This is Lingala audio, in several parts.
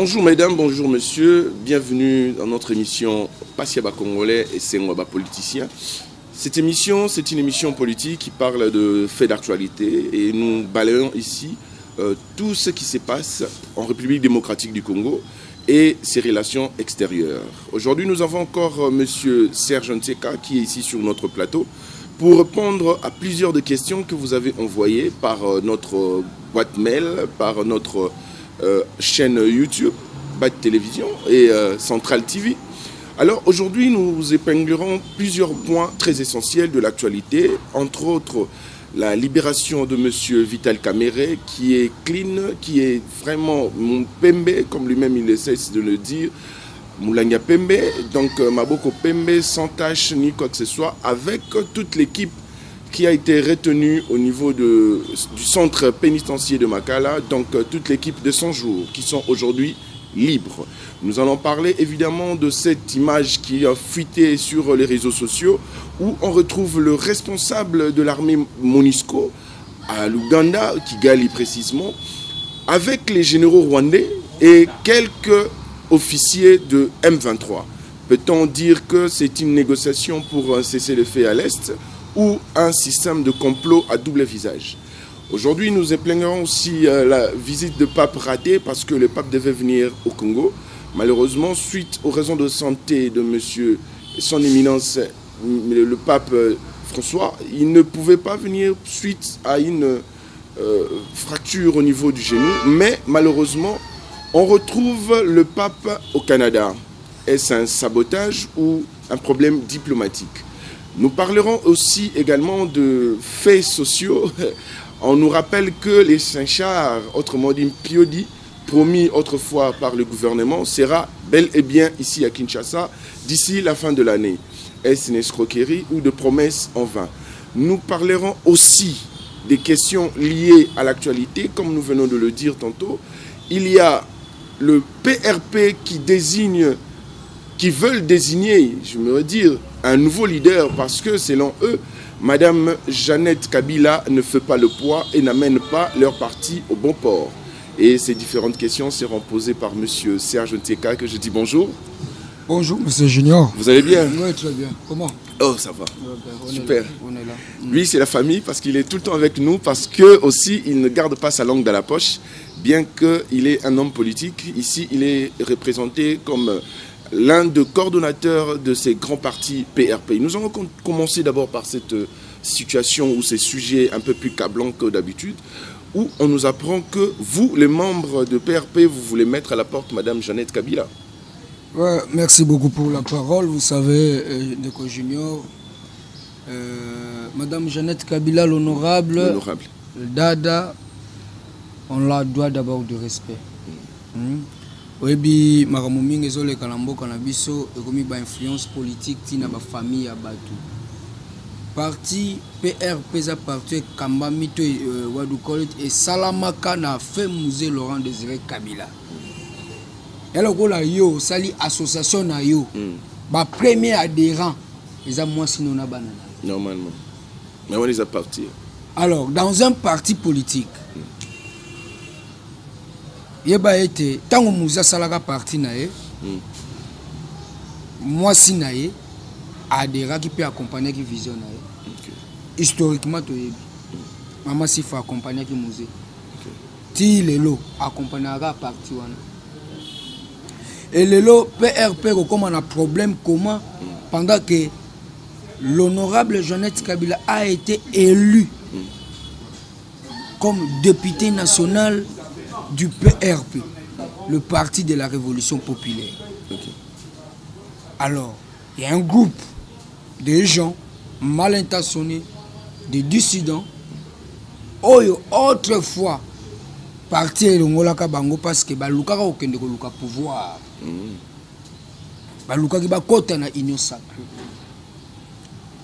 Bonjour mesdames, bonjour monsieur, bienvenue dans notre émission Pasiaba Congolais et Sengwaba Politicien. Cette émission, c'est une émission politique qui parle de faits d'actualité et nous balayons ici tout ce qui se passe en République démocratique du Congo et ses relations extérieures. Aujourd'hui, nous avons encore monsieur Serge Nteka qui est ici sur notre plateau pour répondre à plusieurs des questions que vous avez envoyées par notre boîte mail, par notre chaîne YouTube, BAT Télévision et Central TV. Alors aujourd'hui, nous épinglerons plusieurs points très essentiels de l'actualité, entre autres la libération de M. Vital Kamerhe, qui est clean, qui est vraiment mon Pembe, comme lui-même il essaie de le dire, Moulanga Pembe, donc Maboko Pembe, sans tâche ni quoi que ce soit, avec toute l'équipe qui a été retenue au niveau du centre pénitentiaire de Makala, donc toute l'équipe de 100 jours qui sont aujourd'hui libres. Nous allons parler évidemment de cette image qui a fuité sur les réseaux sociaux où on retrouve le responsable de l'armée MONUSCO à l'Ouganda, Kigali précisément, avec les généraux rwandais et quelques officiers de M23. Peut-on dire que c'est une négociation pour un cessez-le-feu à l'Est ou un système de complot à double visage? Aujourd'hui, nous épinglerons aussi la visite de pape ratée parce que le pape devait venir au Congo. Malheureusement, suite aux raisons de santé de monsieur, son éminence, le pape François, il ne pouvait pas venir suite à une fracture au niveau du genou. Mais malheureusement, on retrouve le pape au Canada. Est-ce un sabotage ou un problème diplomatique? Nous parlerons aussi également de faits sociaux. On nous rappelle que les Saint-Chars, autrement dit Piodi, promis autrefois par le gouvernement, sera bel et bien ici à Kinshasa d'ici la fin de l'année. Est-ce une escroquerie ou de promesses en vain? Nous parlerons aussi des questions liées à l'actualité, comme nous venons de le dire tantôt. Il y a le PRP qui veulent désigner, je me redire, un nouveau leader parce que selon eux, Madame Jeannette Kabila ne fait pas le poids et n'amène pas leur parti au bon port. Et ces différentes questions seront posées par monsieur Serge Nteka, que je dis bonjour. Bonjour, monsieur Junior. Vous allez bien? Oui, très bien. Comment? Oh, ça va. Super. On est là. Lui, c'est la famille parce qu'il est tout le temps avec nous, parce que aussi, il ne garde pas sa langue dans la poche, bien qu'il est un homme politique. Ici, il est représenté comme l'un des coordonnateurs de ces grands partis PRP. Nous allons commencer d'abord par cette situation ou ces sujets un peu plus câblants que d'habitude, où on nous apprend que vous, les membres de PRP, vous voulez mettre à la porte Madame Jeannette Kabila. Ouais, merci beaucoup pour la parole. Vous savez, Ndeko Junior, Madame Jeannette Kabila, l'honorable, Dada, on la doit d'abord de respect. Oui, Maramouming et Zole Kalambo Kanabiso, et comme influence politique, tina ba famille à Batou. Parti PRP, ça parti Kamba Mito Wadou Kolit et Salamaka na fait musée Laurent Désiré Kabila. Et là, yo, sali association na yo, ba premier adhérent, ils ont moi sinon na banana. Normalement. Mais on les a partis. Alors, dans un parti politique, yeba été tant que Moussa Salaga parti nae, moi si nae, adhérent qui peut accompagner qui vision nae. Historiquement, tu yebi. Maman si faut accompagner qui Moussa. Ti lelo accompagnera parti wana. Et lelo PRP comme on a problème comment pendant que l'honorable Jeannette Kabila a été élu comme député national du PRP, le parti de la Révolution populaire. Alors, il y a un groupe de gens mal intentionnés, des dissidents, autrefois, parti de l'Ongolaka Bango parce que Baluka a aucun pouvoir. Baluka qui va côté na union sacrée.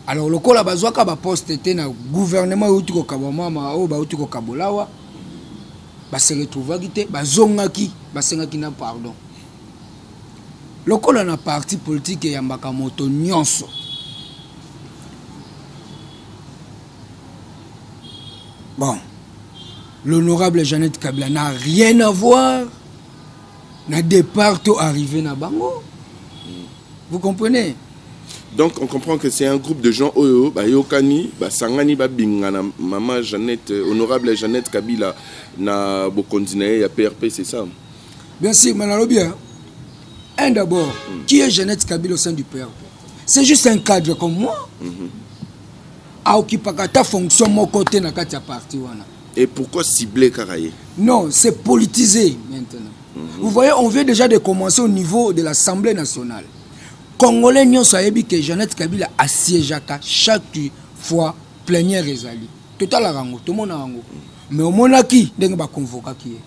Alors, le col a besoin qu'à poste na gouvernement outiko kabamama ou ba outiko kabolawa. Se retrouve qui bazongaki basengaki na pardon. Le col a parti politique et Yambakamoto nyonso. Bon, l'honorable Jeannette Kabila n'a rien à voir na départ to arrivé na bango. Vous comprenez? Donc on comprend que c'est un groupe de gens oyo ba yokani ba sangani ba bingana maman Jeannette honorable Jeannette Kabila na bokondinaye ya PRP, c'est ça? Bien sûr, mais bien. Un d'abord, qui est Jeannette Kabila au sein du PRP? C'est juste un cadre comme moi. A occupé ta fonction mon côté na katia parti wana. Et pourquoi cibler Karaye? Non, c'est politisé maintenant. Vous voyez, on vient déjà de commencer au niveau de l'Assemblée nationale. Congolais n'y ont saisi que Jeannette Kabila assiège chaque fois plénière ezali. Total à rango, tout le monde a rango. Mais au monaki, il va convoquer qui est.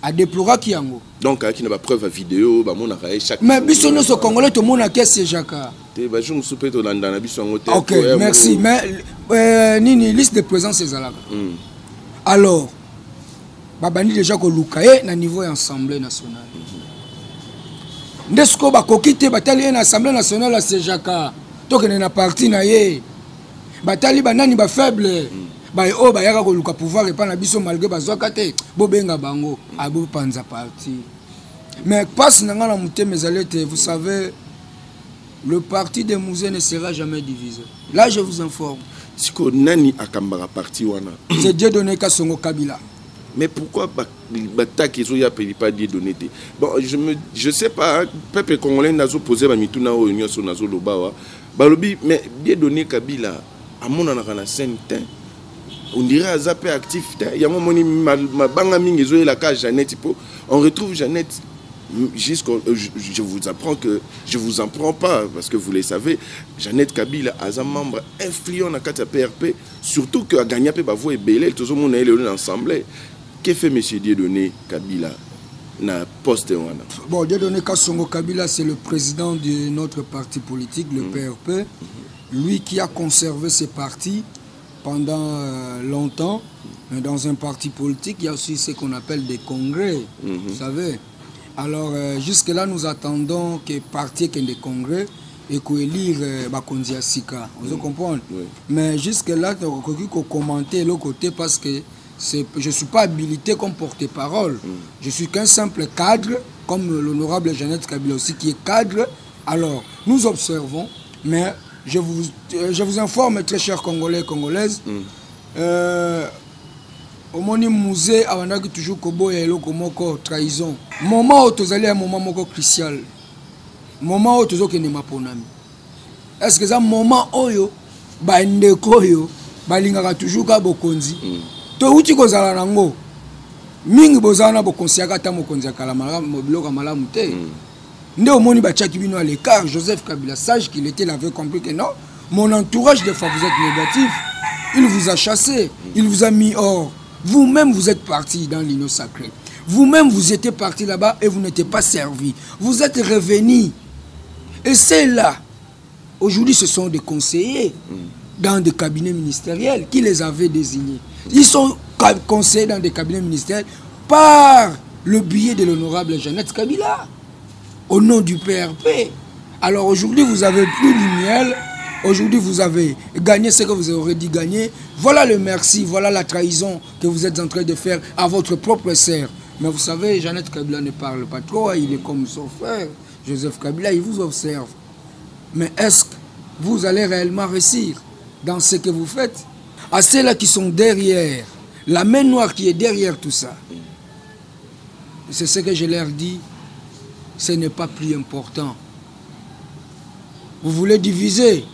A déplorer qui yango. Donc qui n'a pas preuve à vidéo, bah mon arrêt chaque. Mais bisono ce Congolais tout le monde a qui assiège ka. Te bah je me soupe to dans la biso ngote. Ok, merci. Mais nini liste de présence ezalaka. Alors, babani déjà ko lukaye na niveau de l'Assemblée nationale. Ndesko ba kokite batali na Assemblée nationale à Sejaka. To que na parti na ye. Batali banani ba faible. Ba o ba yaka ko luka pouvoir et pas na biso malgré bazwaka te. Bo benga bango abo panza parti. Mais passe na ngana muteme zalete, vous savez, le parti de Mouzé ne sera jamais divisé. Là je vous informe. Siko nani akambara parti wana. C'est Dieu donné Kasongo Kabila. Mais pourquoi Batak ils ont pas dit donné? Bon, je sais pas, peuple congolais n'a pas posé ma mituna au union sur nazo lobawa. Balobi mais bien donné Kabila à mon anana sainte. On dirait à Zappé actif. Il y a un moment ma banga mingi zo la cage Jeannette on retrouve Jeannette jusqu'au je vous apprends que je vous en prends pas parce que vous le savez, Jeannette Kabila a un membre influent dans la PRP, surtout que a gagné pe bavo et belé tout le monde est ensemble. Que fait monsieur Dieudonné Kabila na poste wana? Bon, Dieudonné Kasongo Kabila, c'est le président de notre parti politique, le PRP. Lui qui a conservé ses partis pendant longtemps. Mais dans un parti politique, il y a aussi ce qu'on appelle des congrès. Vous savez. Alors, jusque-là, nous attendons que parti ait des congrès et qu'élire Bakonzi Asika. Vous comprenez? Mais jusque-là, il faut commenter l'autre côté parce que je ne suis pas habilité comme porte-parole. Je suis qu'un simple cadre, comme l'honorable Jeannette Kabila aussi, qui est cadre. Alors, nous observons, mais je vous informe, très chers Congolais et Congolaises, au moni musée, on a toujours kobo et lokomoko trahison. Moment où tu allais un moment moko crucial. Moment où tu es ma ponami. Est-ce que c'est un moment où yo ba ndeko yo ba lingaka toujours ka bokonzi? To uti ko zala nango. Mingi bozana bokonzi akata mokonzi akala malamu biloko malamu te. Nde au moni ba tchaki bino à l'écart Joseph Kabila sage qu'il était l'avait compris que non, mon entourage des fois vous êtes négatif. Il vous a chassé, il vous a mis hors. Vous-même, vous êtes parti dans l'îlot sacré. Vous-même, vous étiez parti là-bas et vous n'étiez pas servi. Vous êtes revenu. Et c'est là. Aujourd'hui, ce sont des conseillers dans des cabinets ministériels qui les avaient désignés. Ils sont conseillers dans des cabinets ministériels par le biais de l'honorable Jeannette Kabila, au nom du PRP. Alors aujourd'hui, vous avez plus du miel. Aujourd'hui, vous avez gagné ce que vous aurez dit gagner. Voilà le merci, voilà la trahison que vous êtes en train de faire à votre propre sœur. Mais vous savez, Jeannette Kabila ne parle pas trop. Il est comme son frère, Joseph Kabila, il vous observe. Mais est-ce que vous allez réellement réussir dans ce que vous faites? À ceux-là qui sont derrière, la main noire qui est derrière tout ça, c'est ce que je leur dis, ce n'est pas plus important. Vous voulez diviser,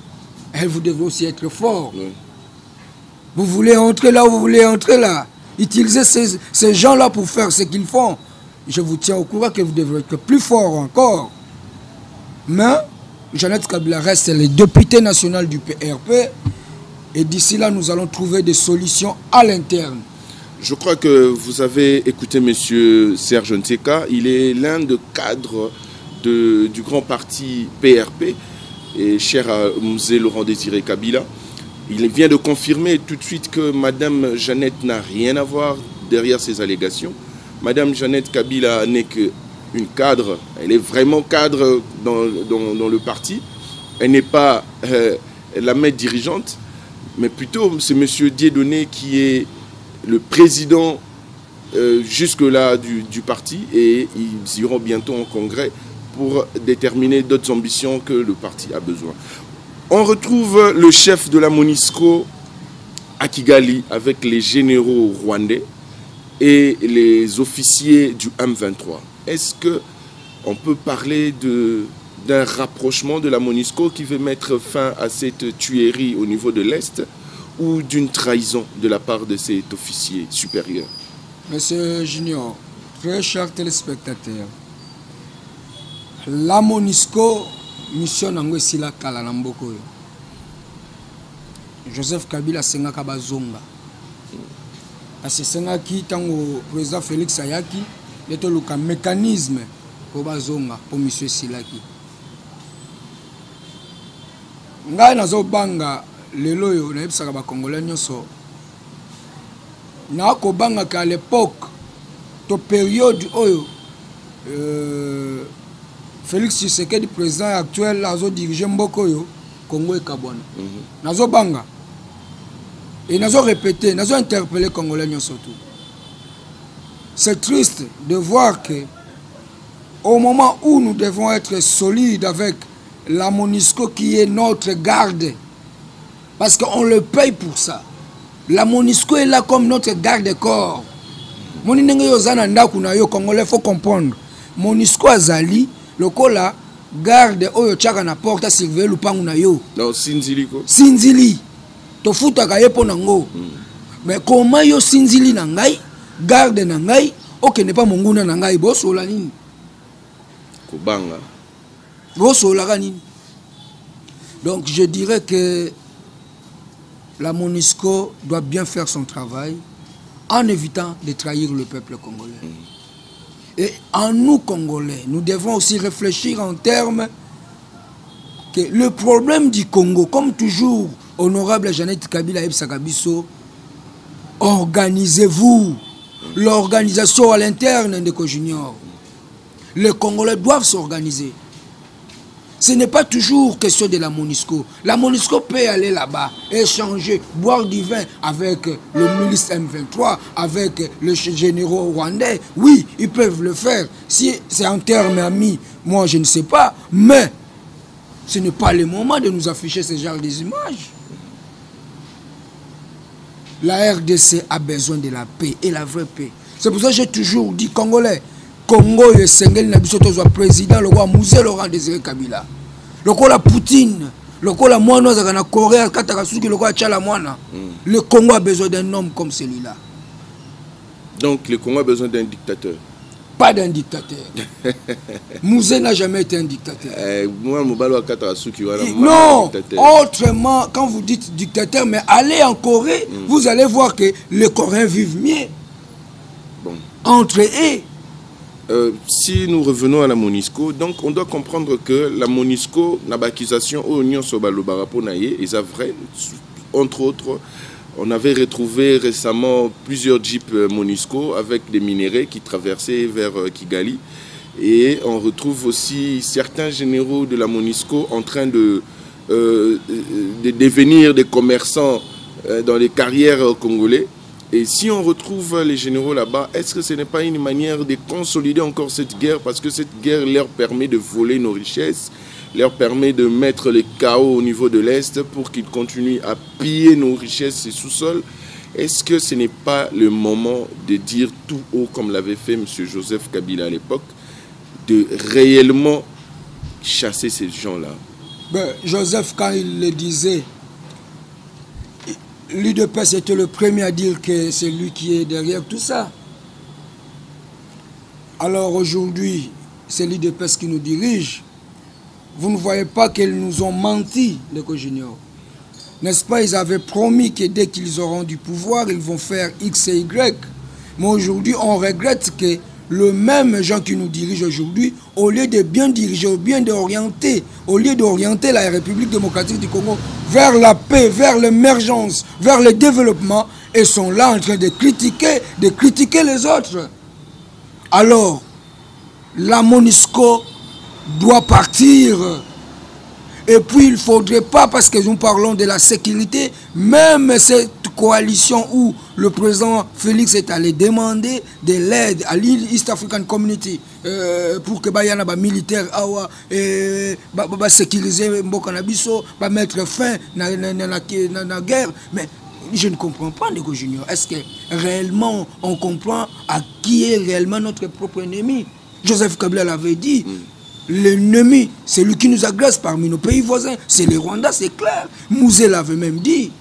et vous devez aussi être fort. Vous voulez entrer là, vous voulez entrer là. Utilisez ces gens-là pour faire ce qu'ils font. Je vous tiens au courant que vous devrez être plus fort encore. Mais Jeannette Kabila reste le député national du PRP. Et d'ici là, nous allons trouver des solutions à l'interne. Je crois que vous avez écouté M. Serge Nteka. Il est l'un des cadres du grand parti PRP. Et cher Mouzé Laurent Désiré Kabila, il vient de confirmer tout de suite que Mme Jeannette n'a rien à voir derrière ces allégations. Mme Jeannette Kabila n'est qu'une cadre, elle est vraiment cadre dans le parti. Elle n'est pas la maître dirigeante, mais plutôt c'est M. Dieudonné qui est le président jusque-là du parti et ils iront bientôt en congrès pour déterminer d'autres ambitions que le parti a besoin. On retrouve le chef de la MONUSCO à Kigali avec les généraux rwandais et les officiers du M23. Est-ce qu'on peut parler d'un rapprochement de la MONUSCO qui veut mettre fin à cette tuerie au niveau de l'Est ou d'une trahison de la part de cet officier supérieur? Monsieur Junior, très chers téléspectateurs, la MONUSCO, mission nango esila kala na mboko yo. Joseph Kabila sengaka bazonga. Asesengaki tango président Félix Ayaki, leto luka mécanisme pour bazonga pour monsieur Silaki. Ngai nazo banga lelo yo na ebisaka ba Congolais nyonso. Na ko banga ka l'époque to période oyo Félix Tshisekedi président actuel azo diriger mboko yo Congo et Kabwana. Nazo banga et nazo répéter, nazo interpeller Congolais surtout. C'est triste de voir que au moment où nous devons être solides avec la MONUSCO qui est notre garde, parce qu'on le paye pour ça. La MONUSCO est là comme notre garde-corps. Congolais, faut comprendre. MONUSCO azali lokola garde oyo tchaka na porte surveiller lupangu na yo. Non, Sinzili ko. Sinzili. To futa ka yepo nango. Mais comment yo Sinzili na ngai, garde na ngai, okende pa monguna na ngai boso la nini? Ko banga. Boso la nini? Donc je dirais que la MONUSCO doit bien faire son travail en évitant de trahir le peuple congolais. Et en nous, Congolais, nous devons aussi réfléchir en termes que le problème du Congo, comme toujours, honorable Jeannette Kabila et Sakabiso, organisez-vous. L'organisation à l'interne de Cojunior. Les Congolais doivent s'organiser. Ce n'est pas toujours question de la MONUSCO. La MONUSCO peut aller là-bas, échanger, boire du vin avec le milice M23, avec le généraux rwandais. Oui, ils peuvent le faire. Si c'est en termes amis, moi je ne sais pas. Mais ce n'est pas le moment de nous afficher ce genre d'images. La RDC a besoin de la paix et la vraie paix. C'est pour ça que j'ai toujours dit Congolais. Congo et Sengel Nabisoto soit président, le roi Mouzé Laurent Désiré Kabila. Le roi la Poutine, le roi la Moine, la Corée, le roi Tchala Moana. Le Congo a besoin d'un homme comme celui-là. Donc le Congo a besoin d'un dictateur? Pas d'un dictateur. Mouzé n'a jamais été un dictateur. Non, autrement, quand vous dites dictateur, mais allez en Corée, vous allez voir que les Coréens vivent mieux. Bon. Entre eux. Si nous revenons à la MONUSCO, donc on doit comprendre que la MONUSCO n'a pas accusation au Union Sobalo Baraponaye, et c'est vrai, entre autres, on avait retrouvé récemment plusieurs jeeps MONUSCO avec des minéraux qui traversaient vers Kigali, et on retrouve aussi certains généraux de la MONUSCO en train de devenir des commerçants dans les carrières congolais. Et si on retrouve les généraux là-bas, est-ce que ce n'est pas une manière de consolider encore cette guerre? Parce que cette guerre leur permet de voler nos richesses, leur permet de mettre le chaos au niveau de l'Est pour qu'ils continuent à piller nos richesses et sous-sols. Est-ce que ce n'est pas le moment de dire tout haut, comme l'avait fait M. Joseph Kabila à l'époque, de réellement chasser ces gens-là? Joseph, quand il le disait, l'UDPS était le premier à dire que c'est lui qui est derrière tout ça. Alors aujourd'hui, c'est l'UDPS qui nous dirige. Vous ne voyez pas qu'ils nous ont menti, les Cojunior. N'est-ce pas, ils avaient promis que dès qu'ils auront du pouvoir, ils vont faire X et Y. Mais aujourd'hui, on regrette que le même gens qui nous dirigent aujourd'hui, au lieu de bien diriger, au lieu d'orienter la République démocratique du Congo vers la paix, vers l'émergence, vers le développement, ils sont là en train de critiquer les autres. Alors, la MONUSCO doit partir. Et puis, il ne faudrait pas, parce que nous parlons de la sécurité, même cette coalition où le président Félix est allé demander de l'aide à l'East African Community pour que les militaires sécuriser Mboka na biso, mettre fin à la guerre. Mais je ne comprends pas, Ndeko Junior. Est-ce que réellement on comprend à qui est réellement notre propre ennemi? Joseph Kabila l'avait dit. L'ennemi, c'est lui qui nous agresse parmi nos pays voisins. C'est les Rwandais, c'est clair. Mouzé l'avait même dit.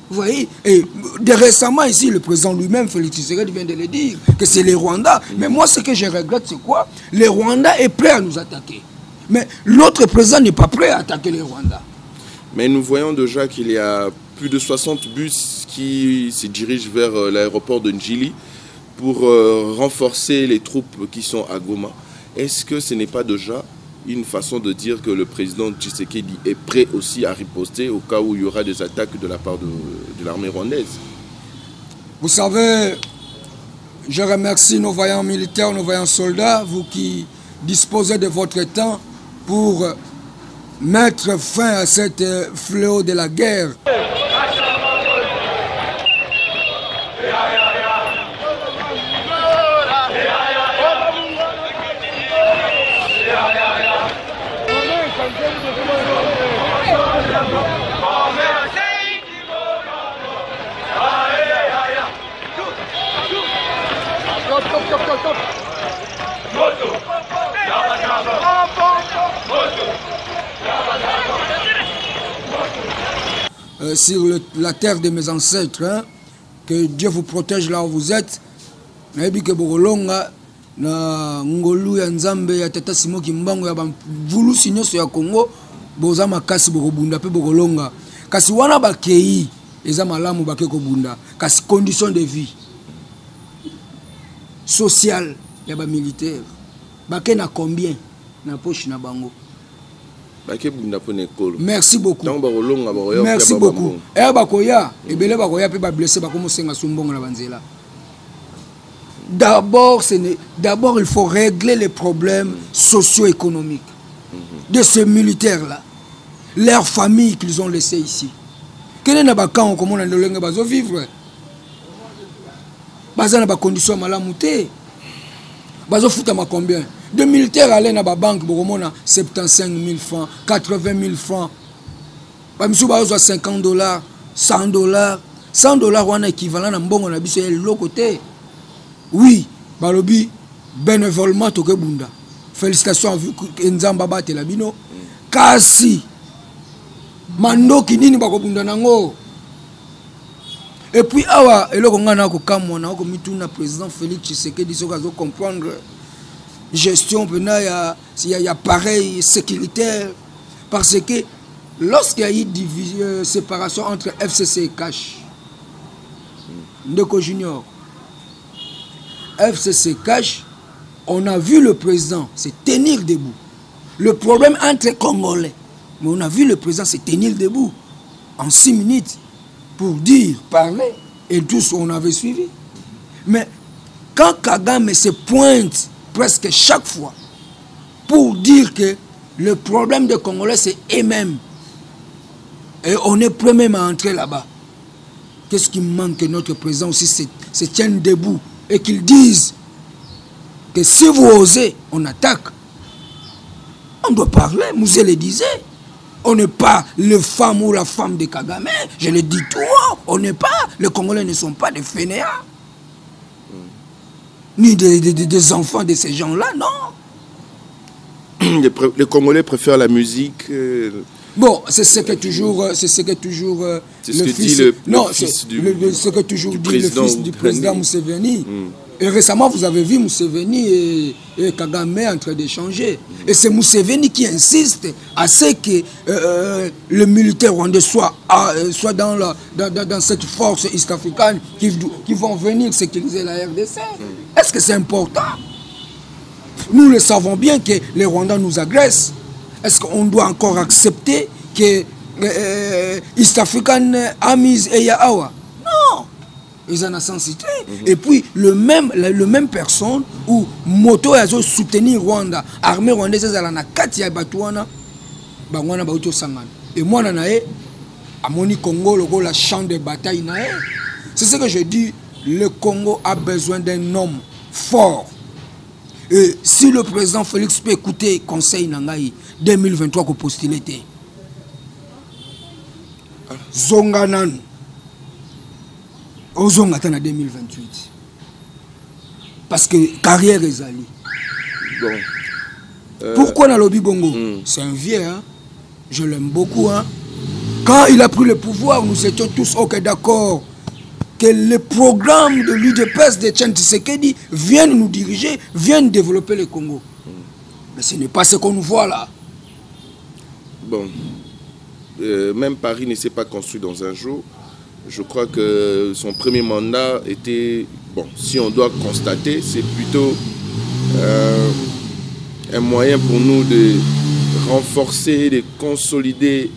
Vous voyez? Et récemment ici, le président lui-même, Félix Tshisekedi, vient de le dire, que c'est les Rwandais. Mais moi, ce que je regrette, c'est quoi? Les Rwandais est prêt à nous attaquer. Mais l'autre président n'est pas prêt à attaquer les Rwandais. Mais nous voyons déjà qu'il y a plus de 60 bus qui se dirigent vers l'aéroport de Njili pour renforcer les troupes qui sont à Goma. Est-ce que ce n'est pas déjà une façon de dire que le président Tshisekedi est prêt aussi à riposter au cas où il y aura des attaques de la part de l'armée rwandaise? Vous savez, je remercie nos vaillants militaires, nos vaillants soldats, vous qui disposez de votre temps pour mettre fin à cette fléau de la guerre. Sur la terre de mes ancêtres, hein, que Dieu vous protège là où vous êtes. Naebi ke bokolonga na ngolu ya nzambe ya tata Simo Kimbangu ya vulu sinyoso ya Congo boza makasi bokobunda pe bokolonga kasi wana bakei eza malamu bake kobunda kasi condition de vie sociale ya ba militaire bake na combien na poche na bango. Merci beaucoup. Merci beaucoup. Et bakoya, et belé bakoya pe ba blessé ba komo senga sumbongo na banzela. D'abord il faut régler les problèmes socio-économiques de ces militaires là. Leurs familles qu'ils ont laissées ici. Quel est na ba kan comment na ndolenge bazo vivre? Baza na ba conditions malamu te. Bazo futa ma combien? De militaires allaient dans la banque pour 75 000 francs, 80 000 francs. Pas monsieur bazo 50 $, 100 $. 100 $, on a équivalent à mbongo na biso l'autre côté. Oui, balobi bénévolement to bunda. Félicitations à vous Nzamba bate la bino. Kasi mando kinini bako bunda nango. Et puis awa eloko ngana ko kamona ko mituna président Félix Tshisekedi sokazo comprendre gestion il y a pareil sécuritaire parce que lorsqu'il y a eu séparation entre FCC et Cash, Ndeko Junior, FCC Cash, on a vu le président se tenir debout. Le problème entre Congolais, mais on a vu le président se tenir debout en 6 minutes pour dire, parler, et tous on avait suivi. Mais quand Kagame se pointe presque chaque fois pour dire que le problème des Congolais c'est eux-mêmes et on est prêt même à entrer là-bas. Qu'est-ce qui manque que notre président aussi se tienne debout et qu'il dise que si vous osez, on attaque. On doit parler, Mouzé le disait. On n'est pas le femme ou la femme de Kagame, je le dis tout haut, on n'est pas, les Congolais ne sont pas des fainéants. Ni des enfants de ces gens-là, non. Les Congolais préfèrent la musique. Bon, c'est ce que toujours, le fils du président Museveni. Et récemment, vous avez vu Museveni et Kagame en train d'échanger. Et c'est Museveni qui insiste à ce que le militaire rwandais soit dans cette force est-africaine qui vont venir sécuriser la RDC. Est-ce que c'est important? Nous le savons bien que les Rwandais nous agressent. Est-ce qu'on doit encore accepter que East African Armies et Yahawa? Non. Ils en ont sensité. Et puis, le même personne où Moto a soutenu Rwanda, armée rwandaise, elle a kati ya Batouana, et moi, à Moni Congo, le champ de bataille, C'est ce que je dis, le Congo a besoin d'un homme fort. Et si le président Félix peut écouter conseil Nangaï 2023 qu'on postulé, Zonganan, Ozongatan en 2028. Parce que carrière est allée. Bon. Pourquoi dans lobby Bongo? C'est un vieux, hein? Je l'aime beaucoup. Hein? Quand il a pris le pouvoir, nous étions tous ok d'accord que les programmes de l'UDPS de Tchène Tshisekedi viennent nous diriger, viennent développer le Congo. Mais ce n'est pas ce qu'on nous voit là. Bon, même Paris ne s'est pas construit dans un jour. Je crois que son premier mandat était, bon, si on doit constater, c'est plutôt un moyen pour nous de renforcer, de consolider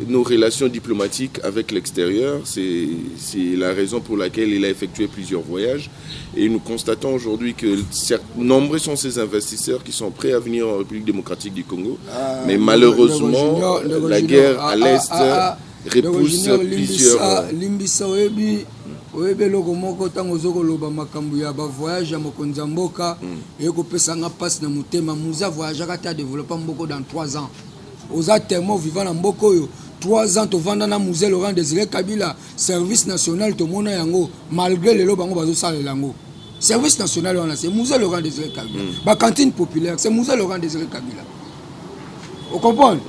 nos relations diplomatiques avec l'extérieur. C'est la raison pour laquelle il a effectué plusieurs voyages. Et nous constatons aujourd'hui que nombreux sont ces investisseurs qui sont prêts à venir en République démocratique du Congo. Mais malheureusement, la guerre à l'Est repousse plusieurs... dans 3 ans. Aux tellement vivant en Bokoyo, 3 ans, tu vends dans musée Laurent Désiré Kabila, service national, tu mona yango, malgré les lobango bazo sale lango. Service national, c'est musée Laurent Désiré Kabila. La cantine populaire, c'est musée Laurent Désiré Kabila. Vous comprenez?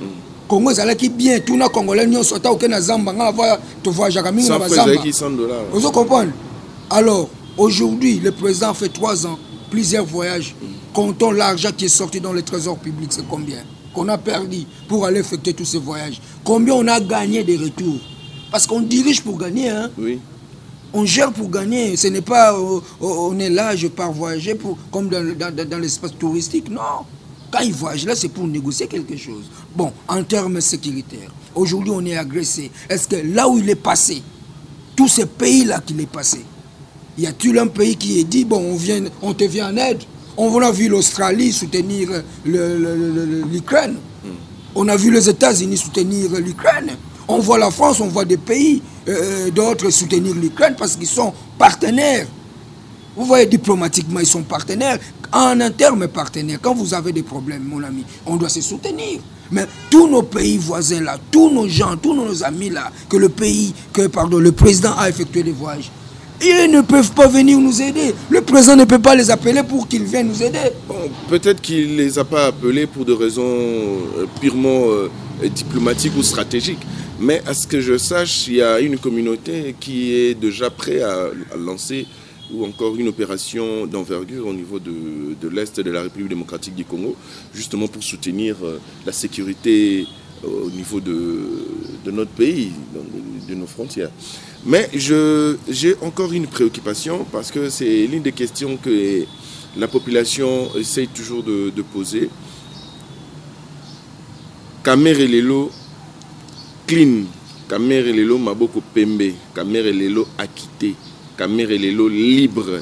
Congo est bien, tout le Congolais n'y sont pas au Zamba, tu vois, Jacamine Zamba. Vous comprenez? Alors, aujourd'hui, le président fait 3 ans, plusieurs voyages. Comptons l'argent qui est sorti dans le trésor public, c'est combien qu'on a perdu pour aller effectuer tous ces voyages. Combien on a gagné des retours? Parce qu'on dirige pour gagner. Hein? Oui. On gère pour gagner. Ce n'est pas on est là, je pars voyager pour, comme dans l'espace touristique. Non. Quand il voyage là, c'est pour négocier quelque chose. Bon, en termes sécuritaires, aujourd'hui on est agressé. Est-ce que là où il est passé, tous ces pays-là qu'il est passé, y a-t-il un pays qui est dit, bon, on te vient en aide? On a vu l'Australie soutenir l'Ukraine. On a vu les États-Unis soutenir l'Ukraine. On voit la France, on voit des pays d'autres soutenir l'Ukraine parce qu'ils sont partenaires. Vous voyez, diplomatiquement, ils sont partenaires. En un terme partenaire, quand vous avez des problèmes, mon ami, on doit se soutenir. Mais tous nos pays voisins là, tous nos gens, tous nos amis là, que le président a effectué des voyages, ils ne peuvent pas venir nous aider. Le président ne peut pas les appeler pour qu'ils viennent nous aider. Bon, peut-être qu'il ne les a pas appelés pour des raisons purement diplomatiques ou stratégiques. Mais à ce que je sache, il y a une communauté qui est déjà prête à lancer ou encore une opération d'envergure au niveau de l'Est de la République démocratique du Congo, justement pour soutenir la sécurité au niveau de notre pays, de nos frontières. Mais j'ai encore une préoccupation parce que c'est l'une des questions que la population essaye toujours de poser. Kamere Lelo clean, Kamere Lelo Maboko Pembe, Kamere Lelo acquitté, Kamere Lelo libre,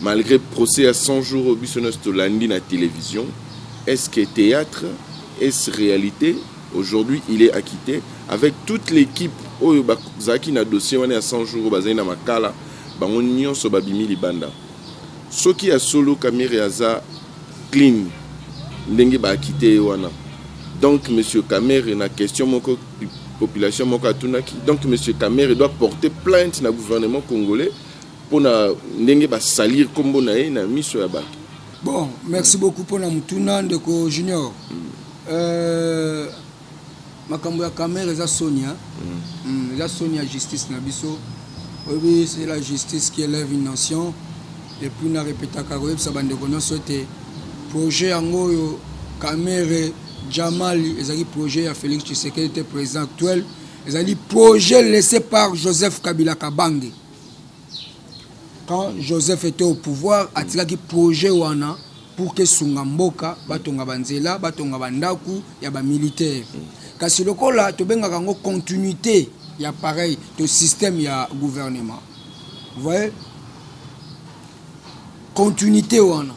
malgré procès à 100 jours au Bissonostolandi na télévision. Est-ce que théâtre, est-ce réalité? Aujourd'hui, il est acquitté avec toute l'équipe. Oyo bazaki na dossier wana ya 100 jours bazali na makala bango nyonso babimi libanda soki ya solo Kamere aza clean ndenge ba akité wana. Donc monsieur Kamere na question moko population moko atunaki, donc monsieur Kamere doit porter plainte na gouvernement congolais pour na ndenge ba salir kombo na ye na miso ya bato. Bon, merci beaucoup pour na mutuna ndeko Junior. Makambo ya Kamere eza Sonia. La Sonia justice nabiso. Oui, c'est la justice qui élève une nation. Et puis on a répété à Karoeb Sabande Konoso te projet angoyo Kamere Jamali, ezali projet à Félix Tshisekedi était président actuel. Ezali projet laissé par Joseph Kabila Kabange. Quand Joseph était au pouvoir, atiraki projet wana pour que Sungamboka batonga banzela, batonga bandaku ya ba militaire. Kasi lokola to benga kango continuité ya pareil to système ya gouvernement. Vous voyez? Continuité wana.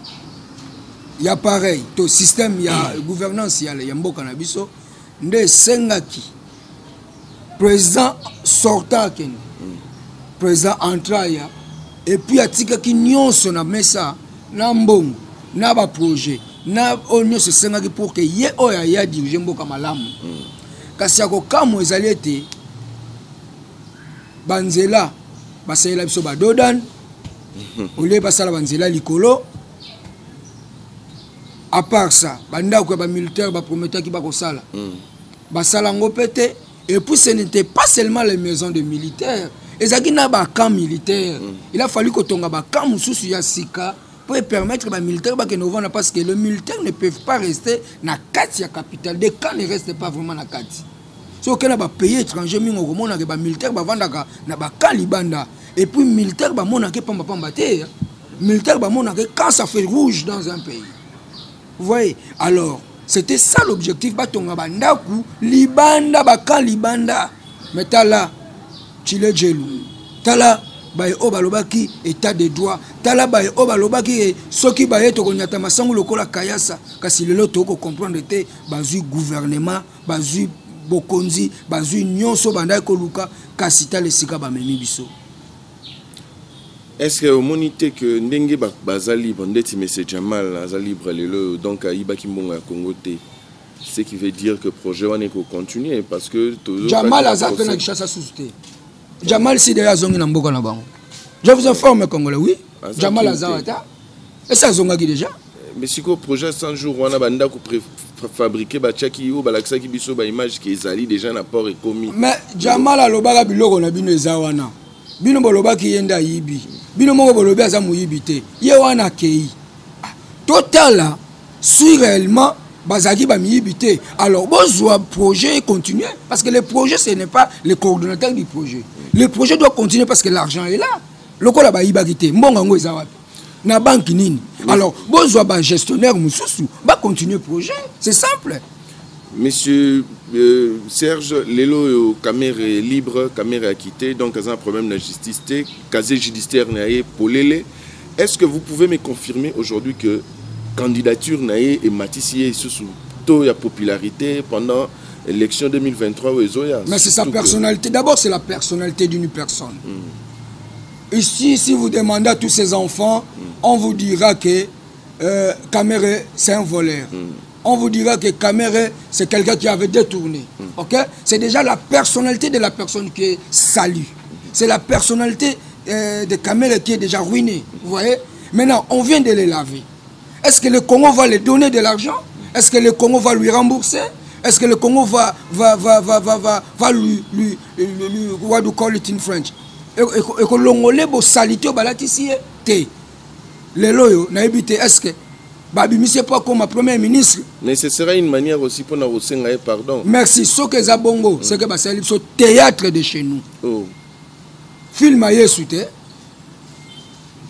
Ya pareil to système ya gouvernance ya mboka na biso nde sengaki président sortant ken président Antraya et puis atikaki nyonso na mesa na mbongo na ba projet na onyo se sengaki pour que ye oya ya dirige mboka malamu kasi ya kokamo ezali ete banzela basalela biso badodan olie basala banzela likolo à part ça bandako ya bamilitaire baprometaki bakosala basala yango pete et puis ce n'était pas seulement les maisons de militaires ezalaki na bacamp militaire il a fallu kotonga bacamp mosusu ya sika pour permettre aux militaires de parce que les militaires ne peuvent pas rester dans la capitale. Des camps ne restent pas vraiment dans la capitale. Si on a pays étranger, les militaires vont dans le camp Libanda. Et puis les militaires vont dans le quand ça fait rouge dans un pays. Vous voyez? Alors, c'était ça l'objectif. Libanda, camp Libanda. Mais là, Chile Djelou. Là, baye obalobaki état de droit tala baye obalobaki soki baye to konyata masangu lokola kayasa kasi lelo to ko comprendre te bazui gouvernement bazui bokonzi bazui nyonso banda ko luka kasi tala sika ba memi biso. Est-ce que au monité que ndenge bazali bandeti monsieur Jamal azali libre lelo donc ibaki mbonga Congo te ce qui veut dire que projet wane ko continuer parce que Jamal azapena na kishasa susute Jamal si déjà zongi na mboka na bango. Je vous informe Congolais, oui. Jamal Azawata. Et ça zongaki déjà. Mais si le projet 100 jours on a banda ko fabriquer ba tchaki ou balaksa ki biso ba image qui ezali déjà na port et commis. Mais Jamal alobaka biloko na bino ezawana. Bino bolobaki yenda yibi. Bino moko bolobi aza muyibi te. Ye wana kei. Total si réellement bazaki ba miyibité. Alors besoin projet continuer parce que le projet ce n'est pas le coordonnateur du projet. Le projet doit continuer parce que l'argent est là. Lokola ba yibakité mbonga ngo ezawapi na banque nini. Alors besoin ba gestionnaire mususu ba continuer projet, c'est simple. Monsieur Serge Lelo caméra libre, caméra acquittée donc il y a un problème de justice té, casier judiciaire naé polele. Est-ce que vous pouvez me confirmer aujourd'hui que candidature naé et Mathissier sous taux de popularité pendant l'élection 2023 au Ezoya? Mais c'est sa personnalité. D'abord, c'est la personnalité d'une personne. Ici, si vous demandez à tous ces enfants, on vous dira que Kamere, c'est un voleur. On vous dira que Kamere, c'est quelqu'un qui avait détourné. Ok? C'est déjà la personnalité de la personne qui est salie. C'est la personnalité de Kamere qui est déjà ruinée. Vous voyez? Maintenant, on vient de les laver. Est-ce que le Congo va lui donner de l'argent? Est-ce que le Congo va lui rembourser? Est-ce que le Congo va lui what do you call it in French? Et que l'ongolais bo salité au balatisi te. Le loyo na ebité est-ce que Babi monsieur pas comme ma premier ministre? Mais ce sera une manière aussi pour nous resengayer pardon. Merci. Ce que Zabongo, c'est que c'est le théâtre de chez nous. Oh. Film à Yesu te.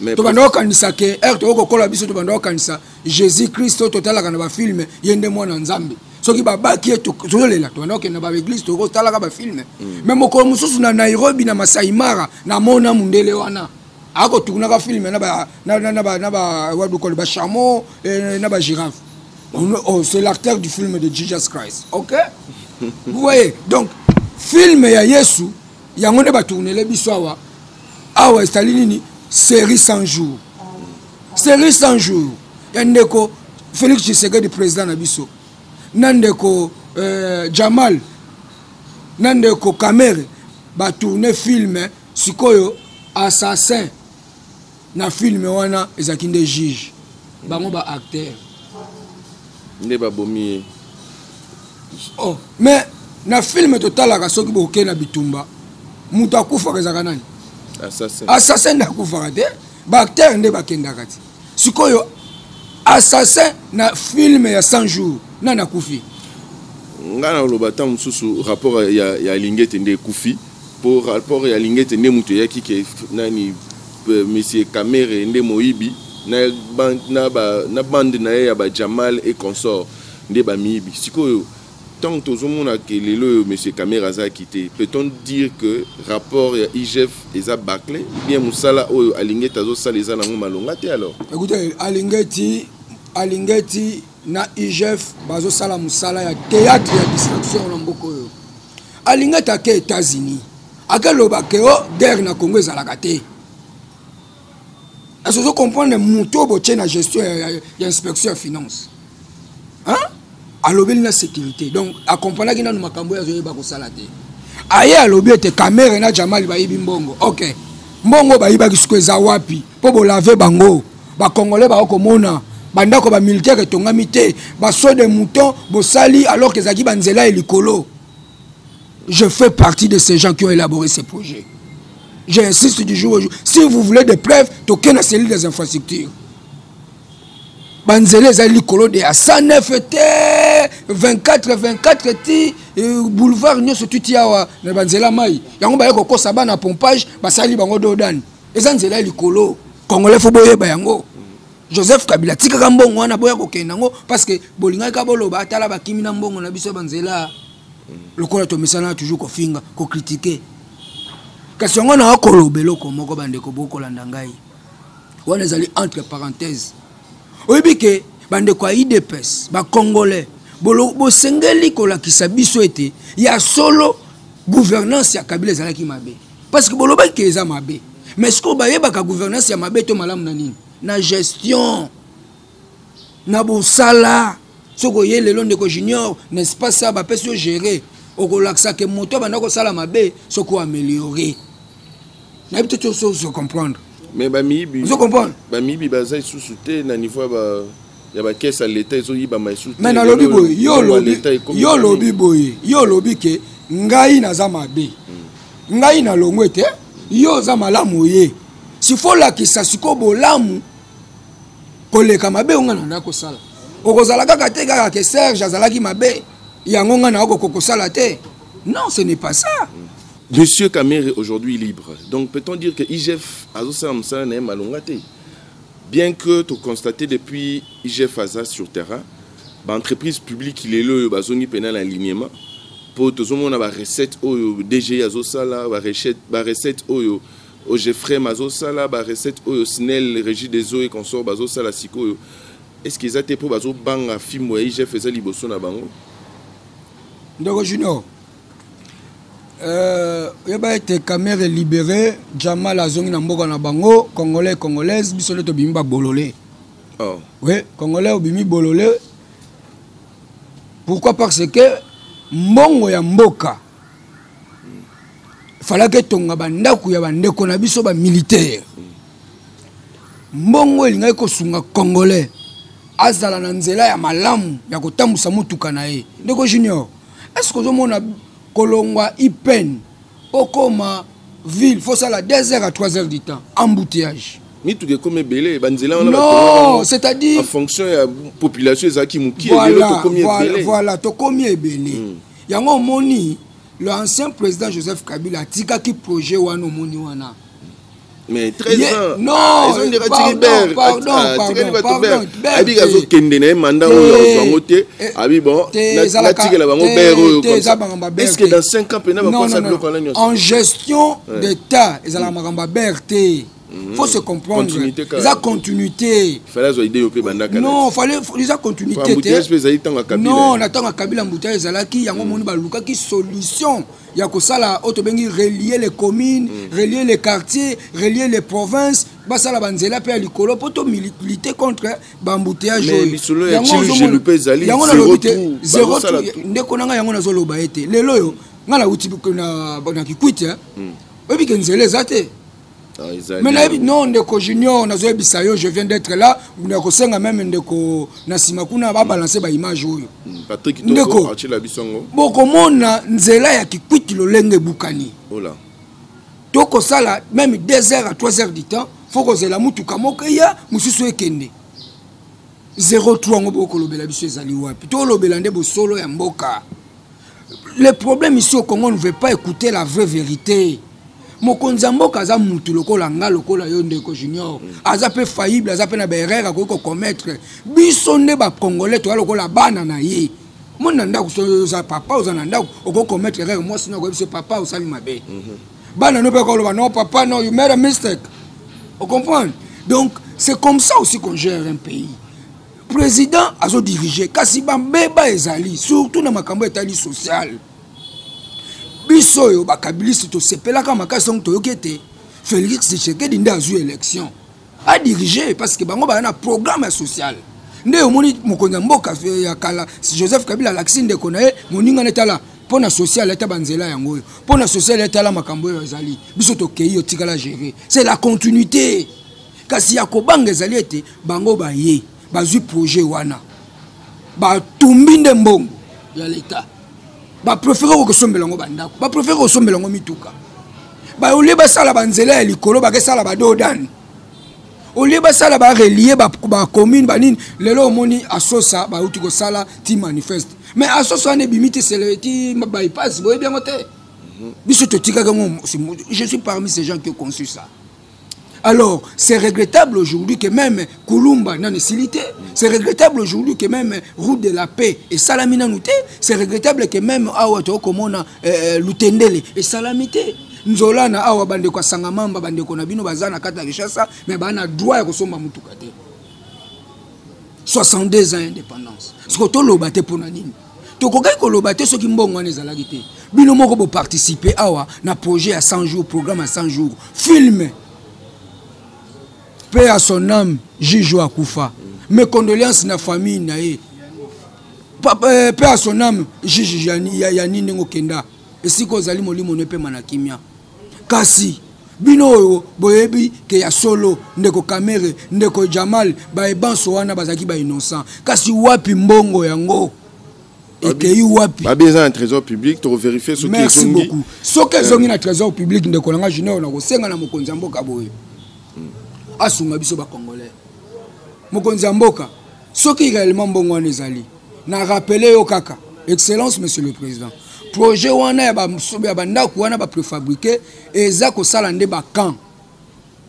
Mais tobanda okanisa ke to kokola biso tobanda okanisa Jésus Christ total kana ba film yende mwana nzambe soki babaki eto tolela tobanda okenda ba église to kotala ka ba film mais mokolo mususu na Nairobi na Masai Mara na mona mundele wana ako tukuna ka film na ba wadu ko ba chameau na ba girafe. Oh, c'est l'acteur du film de Jesus Christ. OK? Vous voyez donc film ya Yesu yango ne ba tourner biso awa estalini série 100 jours. Série 100 jours. Yandeko Félix Tshisekedi président Nabiso. Nandeko Jamal. Nandeko Kamere. Ba tourner film sikoyo assassin. Na film wana ezakinde juge. Bango ba acteur. Ne ba bomi. Oh, mais na film total la soki boke na bitumba. Mutu akufa kezaka nani? Assassin na kufarate ba acteur nde bakenda kati sikoyo assassin na film ya 100 jours na kufi ngana lobata mususu rapport ya lingete nde kufi pour rapport ya lingete nde mutu ya kike nani monsieur Kamere nde moyibi na bande na ya ba Jamal et consort nde ba mibi sikoyo tant que le monsieur Kamera a quitté, peut-on dire que rapport IGF est à bâclé? Bien Moussala ou Alingeti Azo Saleza n'a malongate alors? Écoutez, Alingeti na IGF Bazo Sala Moussala ya théâtre ya distraction na mboko yo. Alingeti a ke États-Unis. akaloba ke guerre na Congo ezalaka te. Est-ce que vous comprenez muto boche na gestion ya inspection finance? Hein? Alobeli na sécurité. Donc accompagner na makambo ya zoyeba ko sala te. Aye alobi ete caméra na Jamal bayibi mbongo. OK. Mbongo bayiba kisiko eza wapi? Po bo laver bango. Ba congolais ba komona bandako ba militaire tongami te, ba so de mouton bo sali alors que zaki banzela elikolo. Je fais partie de ces gens qui ont élaboré ces projets. J'insiste du jour au jour. Si vous voulez des preuves, toquez la cellule des infrastructures. Banzele zali kolo de 109 24 ti boulevard nyoso tutiawa na banzela mai. Yango ba yeko kosa bana pompage basali bango dodan. Ezanzela likolo. Congolais faut boyeba yango. Joseph Kabila tika kambongo wana boya kokenda ngo parce que bolinga ka boloba atala bakimi na mbongo na biso banzela. Lokola to misana toujours ko finga ko critiquer. Kasi on a kolobelo ko moko bandeko bokolanda ngai. Wana ezali entre parenthèses. Oyebike bandeko IDPS ba congolais bo sengeli ko la kisabiso ete ya solo gouvernance ya Kabila ezalaki mabe. Parce que boloba ke eza mabe. Mais ce ko bayeba ka gouvernance ya mabe to malamu na nini? Na gestion. Na bosala. Soko ye lelo ndeko junior, n'est-ce pas ça ba peso gérer. Okolaksa ke moto bandako sala mabe soko améliorer. Na peut-être se comprendre. Mais bamibi. Vous comprenez? Bamibi baza sous-souté na niveau ba ya ba caisse à l'état ils ont yiba ma sous. Mais na lobi boy, yo lobi boy, yo lobi ke ngai na za mabe. Ngai na longwete, yo za malamu ye. Si faut la ki sasiko bolamu koleka mabe onga na ndako sala. Okozala kaka te kaka ke Serge azalaki mabe. Yango nga na oko sala te. Non, ce n'est pas ça. Monsieur Kamer est aujourd'hui libre. Donc peut-on dire que IGF Azosamsa n'est malongate? Bien que tu constates depuis IGF Aza sur terrain, l'entreprise publique il est le bazoni pénal alignement pour tout le monde avoir recette au DG Azosala, recette au Jeffrey Mazosala, recette au Snell Régie des eaux et consort Bazosala Siko. Est-ce qu'ils étaient pour bazo banga film ou IGF faisait liboso na bango? Ndoko Junior. Il va être caméra libérée, Jamal Azongi na mboka na bango, Congolais, Congolaises, bisole to bimba bololé. Oh. Oui, Congolais au bimi bololé. Pourquoi? Parce que mbongo ya mboka. Fallait que tonga bandaku ya bandeko na biso ba militaire. Mbongo elinga ko sunga Congolais. Azala na nzela ya malamu ya kotambusa mutuka na ye. Ndeko Junior, est-ce que vous avez Kolongwa Ipen, Okoma, ville, faut ça la 2 heures à 3 heures du temps, embouteillage. Non, c'est-à-dire. En fonction de la population, voilà, to komi ebele. Yango moni, l'ancien président Joseph Kabila a tika ki projet wano moni wana. Mais 13 ans. Non, pardon. Est-ce que dans 5 ans, en gestion d'État, ils ont il faut se comprendre. La continuité. Non, fallait la continuité. Non, on attend à Kabila Mbouta Zalaki, Yango Moni Baluka qui solution. Il y a que ça là, relier les communes, relier les quartiers, relier les provinces. Basa la banzela pe alikolo poto militer contre bambouteage. Mais lisolo ya Chili Loupé Zali zéro ndeko nanga yango nazoloba ete. Lelo yo ngala uti na kikwiti obi kenzele zate. Mais non, Ndeko Junior, je viens d'être là. Ndeko Senga même Ndeko Nasima Kuna va balancer ba image oyo. Patrick Ndeko achila bisongo. Boko mona nzela ya kikwiti lolenge bukani. Ola. Toko sala même 2 heures à 3 heures du temps, faut que zela mutuka moko ya mususu ekende. 03 ngo ko lobela biso ezali wapi. To lobela nde bo solo ya mboka. Le problème ici au Congo, on ne veut pas écouter la vraie vérité. Mokonza mboka aza mutu lokola nga lokola yo Ndeko Junior aza pe faillible aza pe na berere ko commettre biso nde ba congolais to lokola bana na ye mona ndako so papa ozana ndako oko commettre erreur moi sinon ko biso papa osali mabe bana no pe ko loba non papa non you made a mistake. On comprend? Donc c'est comme ça aussi qu'on gère un pays. Président azo diriger kasi ba mbeba ezali surtout na makambo etali social. biso yo bakabiliste to sepelaka makasi donc toyokete Félix Tshisekedi nde azwi élection a diriger parce que bango ba na programme social nde omoni mokonza mboka ya kala Joseph Kabila laksi ndeko na ye moninga netala pona social eta banzela yango pona social eta la makambo yo ezali biso to kei otikala gérer c'est la continuité kasi ya kobanga ezali ete bango ba ye bazwi projet wana ba tumbinde mbongo ya l'état ba préférer ko sombela ngo bandako ba préférer ko sombela ngo mituka ba ole ba sala banzela ya likolo ba ke sala ba dodan ole ba sala ba relier ba commune ba nini lelo moni asosa ba uti ko sala ti manifeste mais asosa ne bimite seleti bypass boye bien moté biso to tika ngo je suis parmi ces gens qui ont conçu ça. Alors, c'est regrettable aujourd'hui que même Kulumba n'a silité. C'est regrettable aujourd'hui que même Route de la Paix et Salamina Nouté. C'est regrettable que même Awato Komona Lutendele et Salamité. Nzola na awa bande kwa sangamamba bande kona bino bazana kata Kinshasa mais bana droit ya kosomba mutuka te. 62 ans d'indépendance. Ce que to lobate pona nini. To kokai ko lobate soki mbongo wana ezalaki te. Bino moko bo participer awa na projet à 100 jours, programme à 100 jours. Film. Paix à son âme, Jijo Akoufa. Mes condoléances na famille nae. Paix à son âme, Jijo Yani Nengo Kenda. Et si ko zali molimo nepe manakimia. Kasi bino yo boyebi ke ya solo ndeko kamere ndeko Jamal ba ebanso wana bazaki ba innocent. Kasi wapi mbongo yango? Et que wapi? Ba besoin un trésor public to vérifier ce qui est. Merci beaucoup. Ce que zongi na trésor public ndeko langa junior na ko senga na mokonzi mboka boye. Asunga biso ba congolais mokonzi mboka soki réellement mbongo wana ezali na rappeler yo kaka excellence monsieur le président projet wana ya ba ndako wana ba préfabriquer eza ko sala nde ba camp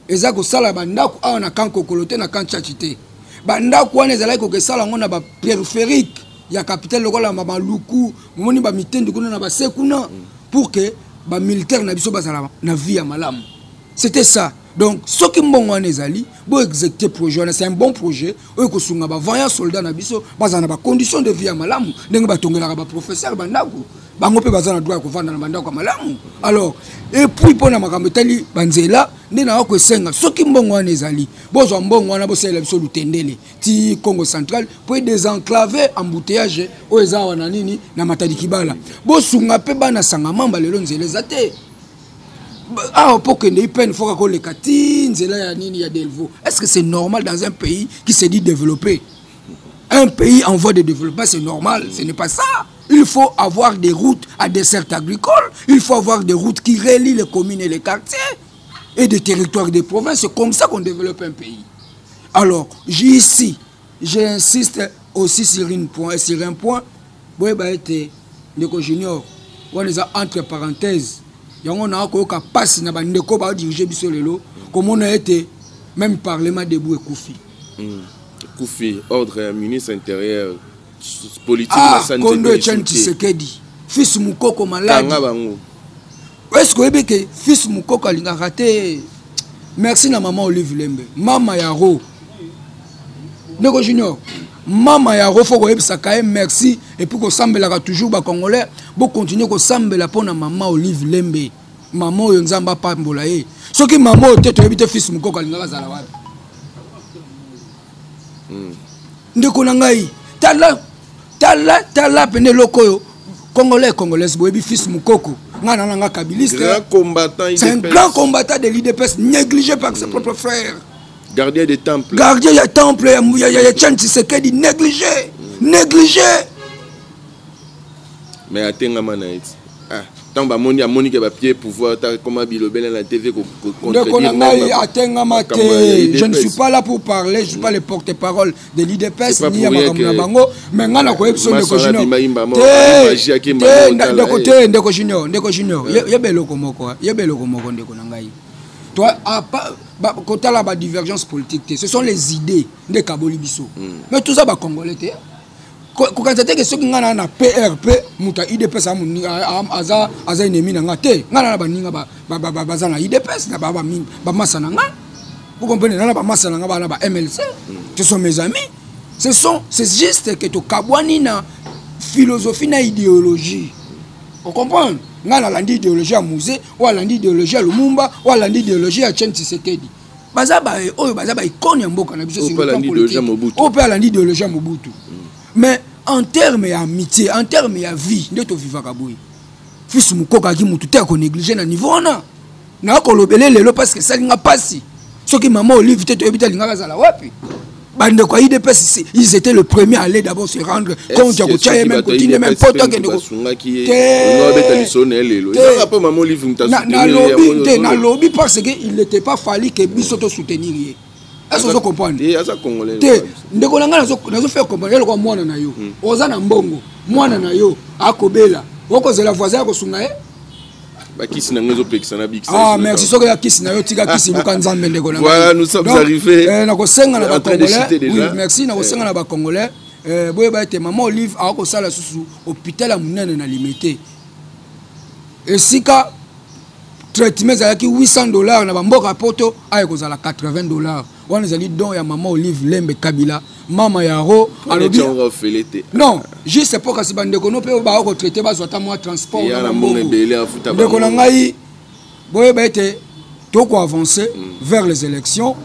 eza ko sala ba ndako awa na camp kokolote na camp chachite ba ndako wana ezala ko sala ngona ba périphérique ya capitale lokola maluku moni ba mitendi kuna na ba sekuna pour que ba militaire na biso bazala na vie ya malamu. C'était ça. Donc, ce qui mbongo nezali, bo exécuter projet, c'est un bon projet. Eux ko sunga ba vaillant soldat na biso, bazana ba condition de vie à malamu, ndenge ba tongela ba professeur bandako. Bango pe bazana droit ko vanda na bandako malamu. Alors, et puis pona makambo tali banzela, ndena ko senga, ce qui mbongo nezali, bo zo mbongo wana bo sela biso lutendele, ti Congo central pour désenclaver embouteillage o eza wana nini na Matadi Kibala. Bo sunga pe bana sanga mamba lelo nzele zate. Ah, pour que les peines faut que les catines, est-ce que c'est normal dans un pays qui se dit développé? Un pays en voie de développement, c'est normal, ce n'est pas ça. Il faut avoir des routes à dessert agricole, il faut avoir des routes qui relient les communes et les quartiers et des territoires des provinces. C'est comme ça qu'on développe un pays. Alors, ici, j'insiste aussi sur un point. Boy, Ndeko Junior, on les a entre parenthèses. Yango na ko ka passe na bandeko ba diriger biso lelo comme on a été même parlement debout et Koufi. Koufi ordre ministre intérieur politique na santé. Kondo Tshisekedi fils Mukoko malade. Est-ce que que fils Mukoko alinga raté? Merci na maman Olive Lembe. Mama Yaro. Ndeko Junior. Mama Yaro faut ko yebisa ka merci et puis ko sambela toujours ba congolais bo continuer ko sambela pona maman Olive Lembe. Maman oyo nzamba pambola ye. Soki maman o teto yebite fils Mukoko alinga zala wapi. Ndeko na ngai tala pene lokoyo congolais congolaise bo yebi fils Mukoko ngana nanga kabiliste. C'est un grand combattant de l'IDPS négligé par ses propres frères. Gardien des temples. Gardien des temples, il y a Tshisekedi négligé. Négligé. Mais à Tengamanaït. Ah, tant que Moni a Monique va pied pouvoir comment bilobel la TV je ne suis pas là pour parler, je ne suis pas le porte-parole de l'IDPS ni à Bango, mais ngana ko epso Ndeko Junior. Ndeko Junior, yebelo komoko, Ndeko nangai. Toi, quand tu as la divergence politique, ce sont les idées de Kaboli Bisso. Mais tout ça, Congolais. Quand tu as dit que ceux qui ont un PRP, muta IDPS, aza ennemi na te. Ngana ba ninga ba zana IDPS na ba masana nga. Vous comprenez, na ba masana nga ba MLC. Ce sont mes amis. C'est juste que tu kabwani na philosophie na idéologie. Vous comprenez? On a l'idéologie à Musée, ou l'idéologie à Lumumba, ou l'idéologie à Chen Tshisekedi. Bazaba icône ya mboka na biso sur le plan politique. On peut l'idéologie à Mobutu. Mais en termes d'amitié, en termes de vie, nous sommes vivants à Boui. Fils Moukoka qui m'a tout à négliger à niveau na. Na ko lobele lelo parce que ça n'a pas si. Ce qui maman Olive était habité à la wapi. Bande quoi IDPS, ils étaient le premier à aller d'abord se rendre compte que tu as même continué même pas tant que na lobby parce que il n'était pas fallu que Bisoto soutenir. Est-ce que vous comprenez? Ndeko nanga nazo faire comprendre le quoi mwana na yo. Oza na mbongo, mwana na yo akobela. Oko zela voisin ko sunga e? Ah merci soki ya kisi na yo tika kisi bukanzambe ndeko nanga. Voilà, nous sommes arrivés. Na ko senga na ba Congolais. Oui, merci na ko senga na ba Congolais. Boye ba ete maman Olive a ko sala susu hôpital ya munene na limité. Et sika traitement zalaki $800 na bamboka poto ay ko zala $80. Wana zali don ya maman Olive Lembe Kabila mama yaro alobi non juste pour kasi bande ko no pe ba ko traiter ba zota moi transport na mbongo ndeko na ngai boye ba ete to ko avancer vers les élections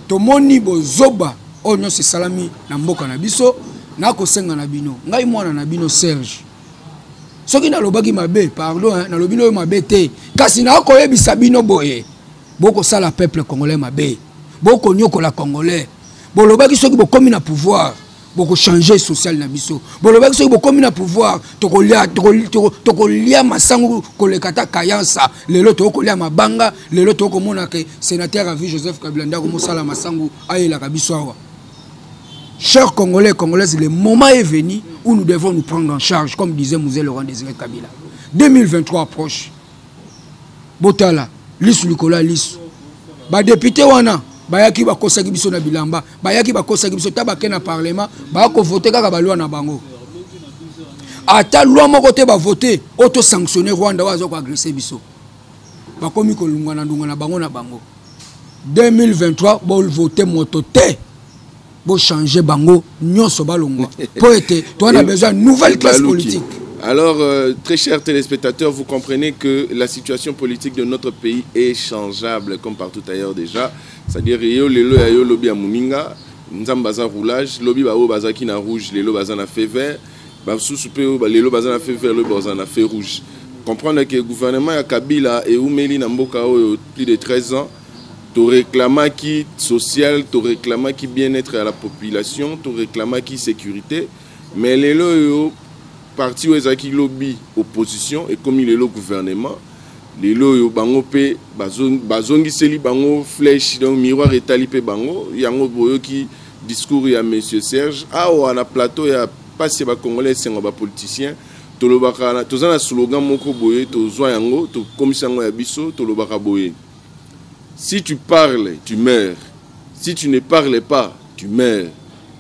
to moni bozoba onyo se salami na mboka na biso na ko senga na bino ngai mwana na bino Serge soki na lobaki mabe pardon na lobino yo mabe te kasi na ko yebisa bino boye boko sala peuple congolais mabe boko nyoko la congolais bolobaki soki bokomi na pouvoir boko changer social na biso bolobaki soki bokomi na pouvoir tokolia masangu kolekata kayansa lelo tokolia mabanga lelo tokomona ke sénateur à vie Joseph Kabila ndako mosala masangu ayela kabiso awa. Chers Congolais, Congolaises, le moment est venu où nous devons nous prendre en charge, comme disait Mouzé Laurent Désiré Kabila. 2023 approche. Botala, Lisu Nicolas Lisu. Ba député wana, bayaki ba kosaki biso na bilamba, bayaki ba kosaki biso tabake na parlement, ba ko voter kaka ba loi na bango. Ata loi moko te ba voter, auto sanctionner Rwanda wazo ko agresser biso. Ba komi ko lungana ndunga na bango na bango. 2023 bo voter moto te. Pour changer bango nyonso balongwa pour être toi on a besoin d'une nouvelle classe politique. Alors très chers téléspectateurs, vous comprenez que la situation politique de notre pays est changeable comme partout ailleurs déjà, c'est-à-dire yo lelo ya yo lobby ya muninga nzambaza roulage lobby ba o bazaki na rouge lelo baza na feu vert ba susu pe o lelo baza na feu vert lelo baza na feu rouge. Comprendre que le gouvernement ya Kabila et umeli na mboka o plus de 13 ans tu réclames qui social, tu réclames qui bien-être à la population, tu réclames qui sécurité, mais les lois parti où ezaki lobby opposition et comme il est le gouvernement, les lois bango pe bazongi seli bango flèche donc miroir etali pe bango yango boyo qui discours ya monsieur Serge on a plateau ya passé ba congolais sengo ba politicien to lobaka to zana slogan moko boye to zwa yango to komisango ya biso to lobaka boye. Si tu parles, tu meurs. Si tu ne parles pas, tu meurs.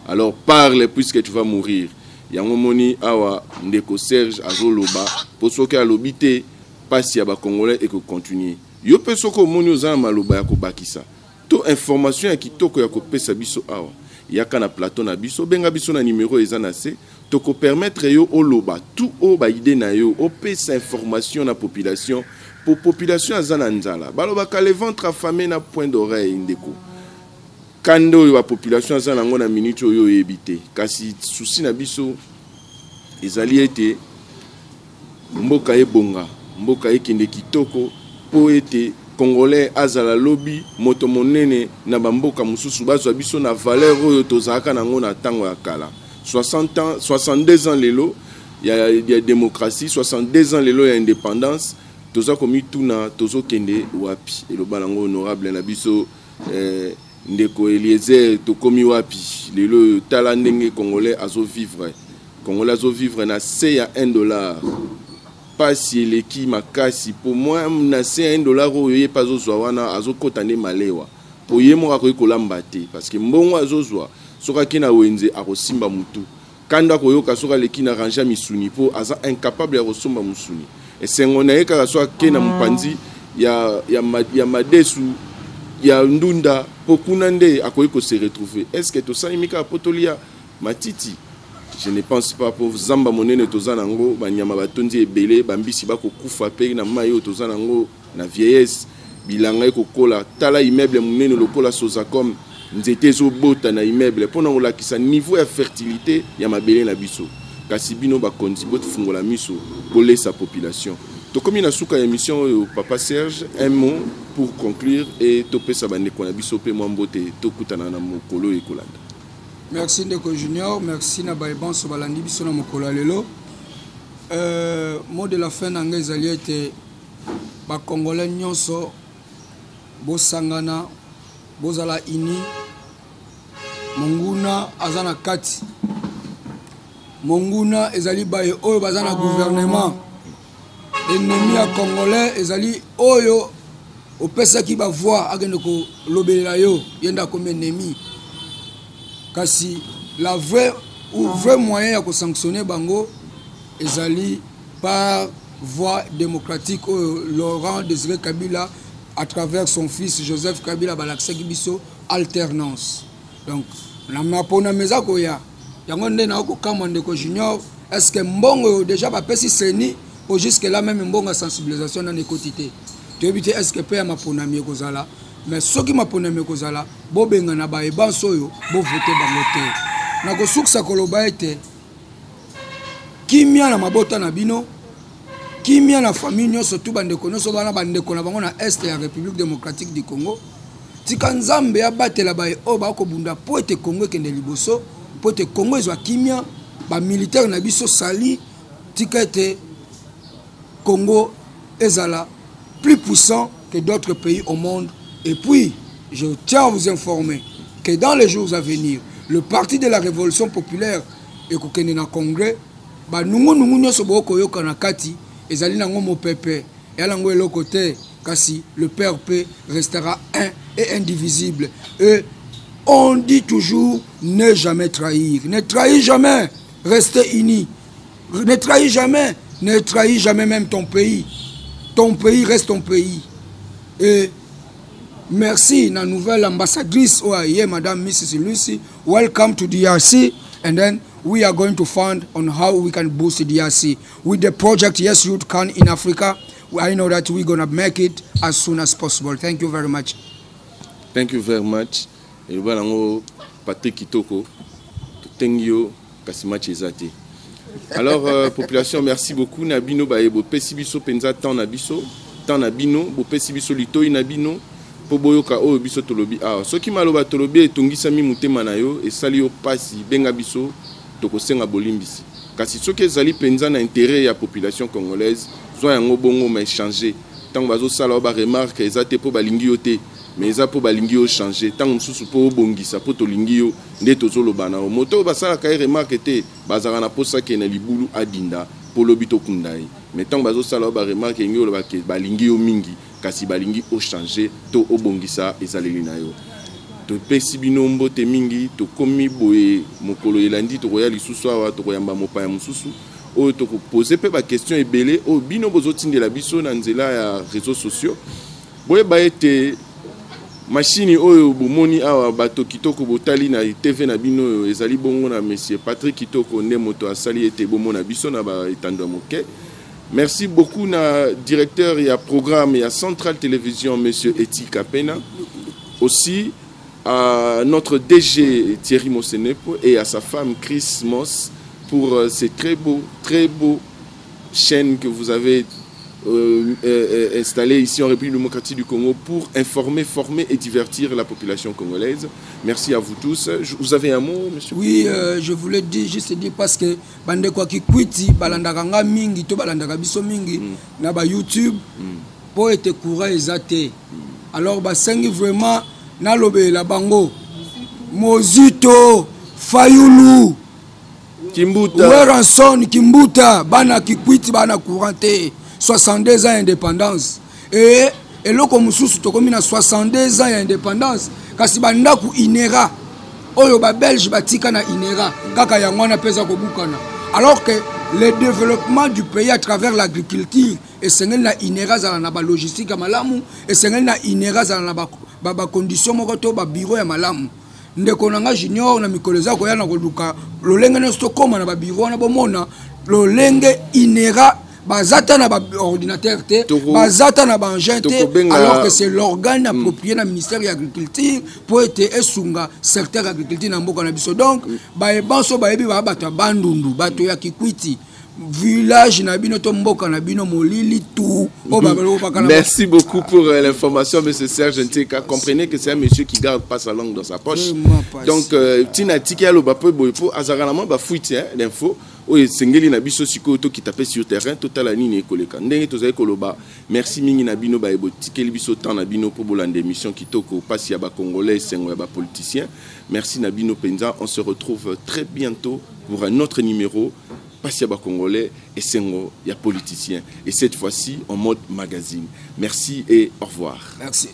Alors parle puisque tu vas mourir. Yangomoni awa ndeko Serge azoloba posoke alobite pasi ya ba congolais et que continue. Yo pesoko moni ozana maloba ya kobakisa. To information ya kitoko ya kopesa biso awa. Yaka na plateau na biso benga biso na numéro ezana se to ko permettre yo oloba tout o ba idée na yo o pesa information na population. Pour la population à Zananzala, balobaka le ventre affamé na point d'oreille ndeko. Kando la population à Zanango na minute yo ebité. Kasi souci na biso ezali ete mboka ebonga, mboka ekende kitoko po ete congolais azala lobby moto monene na bamboka mususu bazwa biso na valeur oyo tozaka nango na tango ya kala. 60 ans, 62 ans lelo, il y a démocratie, 62 ans lelo il y a indépendance. Toza komi tuna tozo kende wapi et le balango honorable na biso ndeko Eliezer to komi wapi lelo tala ndenge congolais azo vivre na se ya $1 pas si eleki makasi pour moi na se ya $1 oyo pas ozwa wana azo kotane malewa po yemo akoyi kolamba te parce que mbongo azozwa soka kina wenze akosimba mutu kanda koyoka soka leki na ranja misuni po aza incapable ya kosomba musuni. Et c'est on a que soit kena mpanzi ya madesu ya ndunda pokunande akoyiko se retrouver. Est-ce que to ça imika potolia matiti Je ne pense pas pour Zamba Monene Tozanango, Banyama Batondi et Belé, Bambisi Bako Koufa Pei, na Mayo Tozanango, na vieillesse, Bilanga Kokola, Tala immeuble Monene Lokola Sozakom, Nzete Zobota na immeuble, pendant la qui sa niveau de fertilité, Yamabele na Biso. Kasibino Bakonzi, Bot Fungola Miso, Bolé sa population. Donc, comme il y a une émission au Papa Serge, un mot pour conclure et Topé Sabane Konabiso, Pemambote, Tokutana Mokolo et Kolanda. Merci Ndeko Junior, merci na Baïban Sobalandi biso na Mokola lelo. Mot de la fin nanga ezali ete ba Congolais nyonso bo sangana bozala ini Monguna azana kati. Monguna ezali baye oyo bazana gouvernement. Ennemi ya Congolais ezali oyo opesa ki ba voix agende ko lobelela yo yenda comme ennemi. Kasi la vraie moyen de sanctionner Bango ezali par voie démocratique Laurent Désiré Kabila à travers son fils Joseph Kabila balakse biso alternance. Donc na pona meza ko ya yango nde na ko kamande ko junior est-ce que mbongo déjà ba pesi seni au jusque là même mbongo sensibilisation na nekotité. Tu éviter est-ce que pe ma pona mi ko zala. Mais ce qui m'a posé mes causes là, bobenga na ba eban soyo, bo voter bango te. Na ko suksa koloba ete kimia na mabota na bino, kimia na famille nyonso tu bandeko nyonso bana bandeko na bango na est ya République démocratique du Congo. Tika nzambe abatela ba o ba ko bunda po ete Congo kende liboso, po ete Congo ezwa kimia, ba militaire na biso sali, tika ete Congo ezala plus puissant que d'autres pays au monde. Et puis, je tiens à vous informer que dans les jours à venir, le parti de la Révolution populaire et le Congrès, le PRP restera un et indivisible. Et on dit toujours ne jamais trahir. Ne trahis jamais, restez unis. Ne trahis jamais même ton pays. Ton pays reste ton pays. Et merci, la nouvelle ambassadrice OAIE, Madame Mrs. Lucy. Welcome to DRC. And then we are going to fund on how we can boost the DRC. With the project Yes Youth Can in Africa, I know that we're going to make it as soon as possible. Thank you very much. Thank you very much. Et le Patrick Kitoko, Tengyo, Kasima Chezate. Alors, population, merci beaucoup. Nabino, Baebo, Pesibiso, Penza, Tan Nabiso, Tan Nabino, Bo Pesibiso, Lito, Nabino. Boyoka o biso tolobi so ki maloba tolobi etongisa mi mutema na yo esali yo pasi benga biso tokosenga bolimbisi kasi soki ezali penza na intérêt ya population congolaise zwa yango bongo mais changer tant bazo sala ba remarque ezate po balingi yo te mais eza po balingi yo changer tant mususu po bongisa po tolingi yo nde tozoloba na moto basala ka remarque te bazara na posa ke na libulu adinda po lobito kundai mais tant bazo sala ba remarque ngi lo ba ke balingi yo mingi kasi balingi o changer to obongisa ezaleli na yo to pesi binombo te mingi to komi boye mokolo elandi to royal lisusu awa to koyamba mopaya mususu o to poser pe ba question ebele o bino bozotindela biso na nzela ya réseaux sociaux boye ba ete machine oyo bomoni awa bato kitoko botali na TV na bino ezali bongo na monsieur Patrick Kitoko nde moto asali ete bomona biso na ba etando moke. Merci beaucoup na directeur et à programme et à Centrale Télévision, monsieur Eti Kapena. Aussi à notre DG Thierry Mosenepo et à sa femme Chris Moss pour ces très beaux chaînes que vous avez installées ici en République démocratique du Congo pour informer, former et divertir la population congolaise. Merci à vous tous. Vous avez un mot, monsieur? Oui, je voulais juste dire parce que bande kwa kikwiti balandaka mingi to balandaka biso mingi na ba YouTube po ete courant ezate. Alors basengi vraiment na lobela bango Mozito Fayulu Kimbuta Weranson Kimbuta bana kikwiti bana courante 62 ans d'indépendance et loko mususu tokomi na 62 ans d'indépendance kasi bandaku inera oyo ba belge batika na inera kaka yango na pesa ko bukana alors que le développement du pays à travers l'agriculture et sengel na inera za na ba logistique ya malamu et sengel na inera za na ba condition moko to ba bureau ya malamu ndeko nanga junior na mikoleza ko yana ko luka lolenge na stokoma na ba biro na bomona lolenge inera bazata na ba ordinateur te bazata na ba engin te alors que c'est l'organe approprié na ministère de l'agriculture pour être esunga secteur agriculture na mboka na biso donc ba ebanso ba yebi ba bato bandundu bato ya Kikwiti village na bino to mboka na bino molili tout. Merci beaucoup pour l'information, monsieur Serge Nteka. Comprenez que c'est un monsieur qui garde pas sa langue dans sa poche. Donc tina tiki alo ba po boypo azarana ba fuite l'info o sengeli na biso siko to qui taper sur terrain total ani ne koleka ndenge tozali koloba. Merci mingi na bino ba ebo tikeli biso temps na bino pour bolande émission kitoko pasi ya ba congolais sengo ya ba politiciens. Merci na bino penza, on se retrouve très bientôt pour un autre numéro Passia Congolais et Sengo, il y a politiciens. Et cette fois-ci, en mode magazine. Merci et au revoir. Merci.